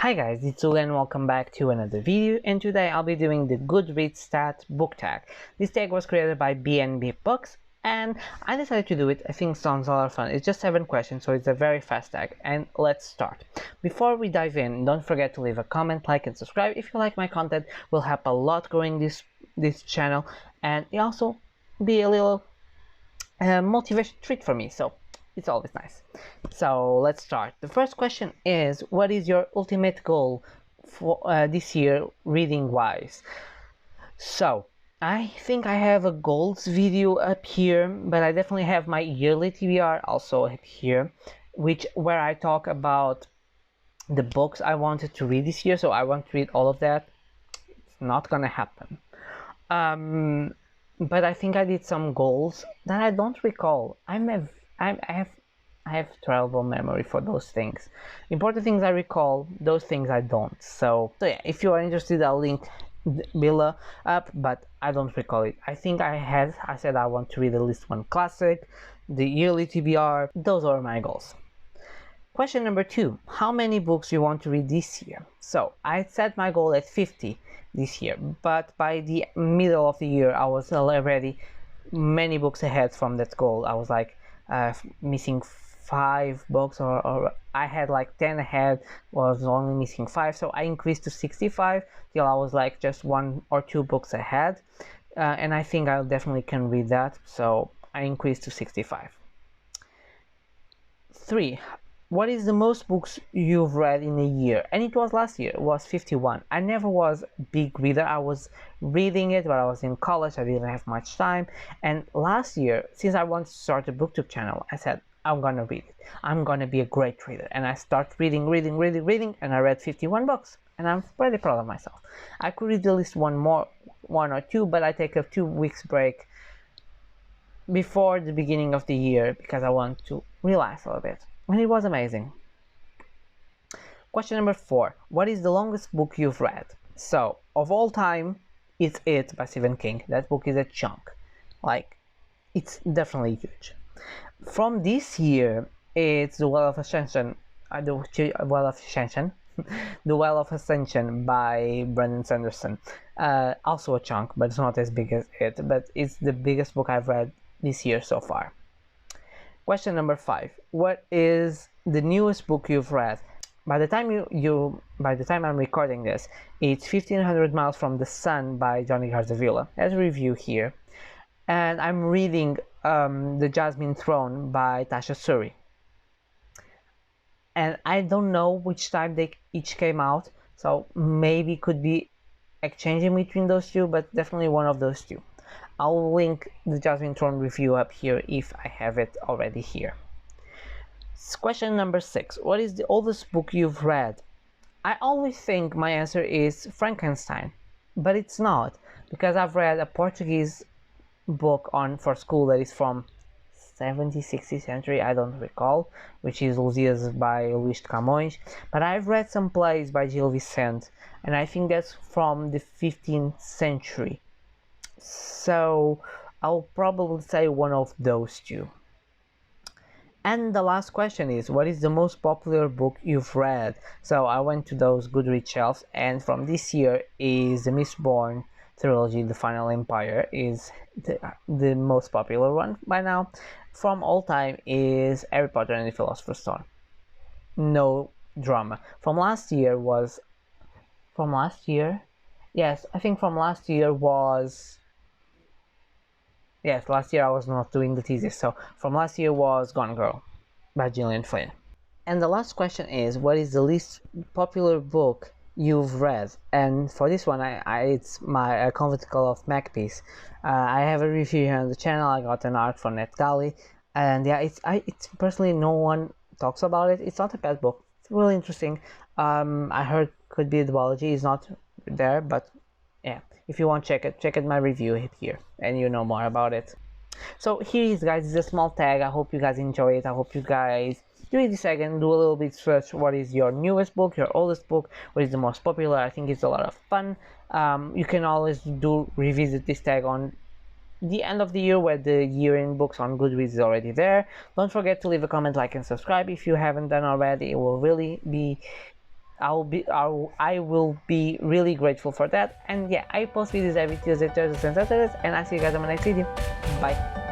Hi guys, it's Uli and welcome back to another video, and today I'll be doing the Goodreads Stats Book Tag. This tag was created by BNB Books and I decided to do it. I think it sounds a lot of fun. It's just 7 questions, so it's a very fast tag, and let's start. Before we dive in, don't forget to leave a comment, like and subscribe if you like my content. It will help a lot growing this channel, and it also be a little motivation treat for me, so it's always nice. So let's start. The first question is, what is your ultimate goal for this year reading wise? So I think I have a goals video up here, but I definitely have my yearly TBR also up here, where I talk about the books I wanted to read this year. So I want to read all of that. It's not gonna happen. But I think I did some goals that I don't recall. I have terrible memory for those things. Important things I recall, those things I don't. So yeah, if you are interested, I'll link below up, but I don't recall it. I think I said I want to read at least one classic, the yearly TBR. Those are my goals. Question number 2, how many books you want to read this year? So I set my goal at 50 this year, but by the middle of the year I was already many books ahead from that goal. I was like missing 5 books, or I had like 10 ahead, was only missing 5, so I increased to 65 till I was like just 1 or 2 books ahead, and I think I definitely can read that, so I increased to 65. 3, what is the most books you've read in a year? And it was last year, it was 51. I never was a big reader. I was reading it, but I was in college, I didn't have much time. And last year, since I wanted to start a booktube channel, I said, I'm gonna read it. I'm gonna be a great reader. And I start reading, and I read 51 books. And I'm pretty proud of myself. I could read at least one or two, but I take a 2 weeks break before the beginning of the year because I want to relax a little bit. And it was amazing. Question number 4. What is the longest book you've read? So, of all time, it's It by Stephen King. That book is a chunk. Like, it's definitely huge. From this year, it's The Well of Ascension. The Well of Ascension by Brandon Sanderson. Also a chunk, but it's not as big as it. But it's the biggest book I've read this year so far. Question number 5. What is the newest book you've read? By the time I'm recording this, it's 1500 Miles from the Sun by Johnny Garzavilla. As a review here. And I'm reading The Jasmine Throne by Tasha Suri. And I don't know which time they each came out, so maybe could be exchanging between those two, but definitely one of those two. I'll link the Jasmine Throne review up here if I have it already here. Question number 6. What is the oldest book you've read? I always think my answer is Frankenstein, but it's not, because I've read a Portuguese book for school that is from 70th, 60th century, I don't recall, which is Lusíadas by Luís de Camões, but I've read some plays by Gil Vicente, and I think that's from the 15th century. So I'll probably say one of those two. And the last question is, what is the most popular book you've read? So I went to those Goodreads shelves, and from this year is the Mistborn trilogy, The Final Empire, is the most popular one by now. From all time is Harry Potter and the Philosopher's Stone. No drama. Last year was last year I was not doing the thesis, so from last year was Gone Girl by Gillian Flynn. And the last question is, what is the least popular book you've read? And for this one, it's my Convent Call of Macbeeth. I have a review here on the channel. I got an art from NetGalley, and yeah, it's personally, no one talks about it. It's not a bad book. It's really interesting. I heard could be the biology is not there, but yeah, if you want, check it my review here and you know more about it. So here is, guys, it's a small tag. I hope you guys enjoy it. I hope you guys do it again, do a little bit search what is your newest book, your oldest book, what is the most popular. I think it's a lot of fun. You can always revisit this tag on the end of the year, where the year-end books on Goodreads is already there. Don't forget to leave a comment, like and subscribe if you haven't done already. It will really be I will be really grateful for that. And yeah, I post videos every Tuesday, Thursdays, and Saturdays, and I'll see you guys on my next video. Bye.